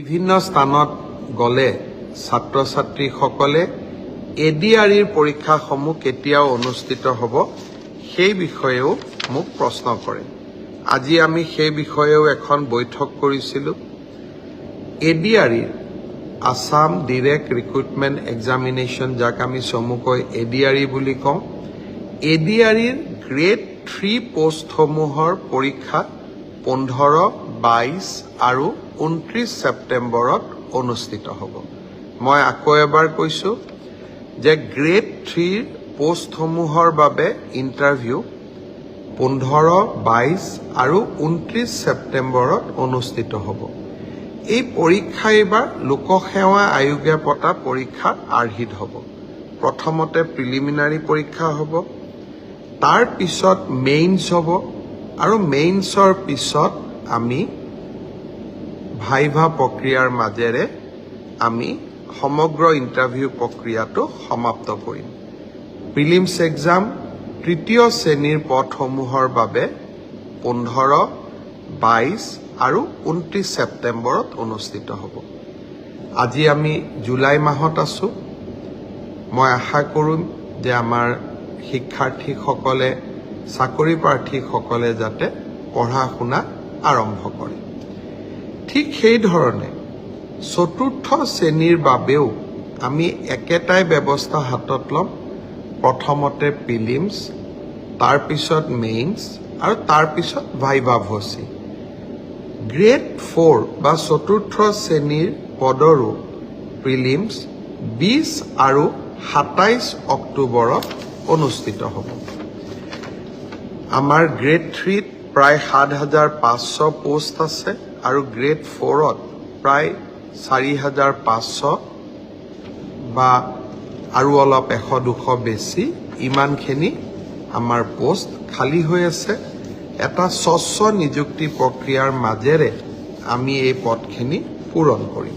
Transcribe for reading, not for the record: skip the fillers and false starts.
বিভিন্ন স্থানত গলে ছাত্ৰ-ছাত্ৰীসকলে এডিআৰইৰ পৰীক্ষাসমূহ কেতিয়াও অনুষ্ঠিত হ'ব সেই বিষয়েও মোক প্ৰশ্ন কৰে। আজি আমি সেই বিষয়েও এখন বৈঠক কৰিছিলোঁ। এডিআৰইৰ আসাম ডাইৰেক্ট ৰিক্ৰুটমেণ্ট এক্সামিনেশ্যন, যাক আমি চমুকৈ এডিআৰই বুলি কওঁ, এডিআৰইৰ গ্ৰেড 3 পোষ্টসমূহৰ পৰীক্ষা 15, 22 আৰু 29 ছেপ্টেম্বৰত অনুষ্ঠিত হ'ব। মই আকৌ এবাৰ কৈছোঁ যে গ্ৰেড 3 পোষ্টসমূহৰ বাবে ইণ্টাৰভিউ 15, 22 আৰু 29 ছেপ্টেম্বৰত অনুষ্ঠিত হ'ব। এই পৰীক্ষা এইবাৰ লোকসেৱা আয়োগে পতা পৰীক্ষাৰ আৰ্হিত হ'ব। প্ৰথমতে প্ৰিলিমিনাৰী পৰীক্ষা হ'ব, তাৰ পিছত মেইনছ হ'ব আৰু মেইনছৰ পিছত আমি ভাইভা প্ৰক্ৰিয়াৰ মাজেৰে আমি সমগ্ৰ ইণ্টাৰভিউ প্ৰক্ৰিয়াটো সমাপ্ত কৰিম। প্ৰিলিমছ এক্সাম তৃতীয় শ্ৰেণীৰ পদসমূহৰ বাবে 15, 22 আৰু 29 ছেপ্টেম্বৰত অনুষ্ঠিত হ'ব। আজি আমি জুলাই মাহত আছোঁ। মই আশা কৰিম যে আমাৰ শিক্ষাৰ্থীসকলে, চাকৰি প্ৰাৰ্থীসকলে যাতে পঢ়া শুনা আৰম্ভ কৰে। ঠিক সেইধৰণে চতুৰ্থ শ্ৰেণীৰ বাবেও আমি একেটাই ব্যৱস্থা হাতত ল'ম। প্ৰথমতে প্ৰিলিমছ, তাৰপিছত মেইনছ আৰু তাৰপিছত ভাইভা ভচি। গ্ৰেড 4 বা চতুৰ্থ শ্ৰেণীৰ পদৰো প্ৰিলিমছ 20 আৰু 27 অক্টোবৰত অনুষ্ঠিত হ'ব। আমাৰ গ্ৰেড 3ত প্ৰায় 7,500 পোষ্ট আছে আৰু গ্ৰেড 4ত প্ৰায় 4,500 বা আৰু অলপ 100-200 বেছি, ইমানখিনি আমাৰ পোষ্ট খালী হৈ আছে। এটা স্বচ্ছ নিযুক্তি প্ৰক্ৰিয়াৰ মাজেৰে আমি এই পদখিনি পূৰণ কৰিম।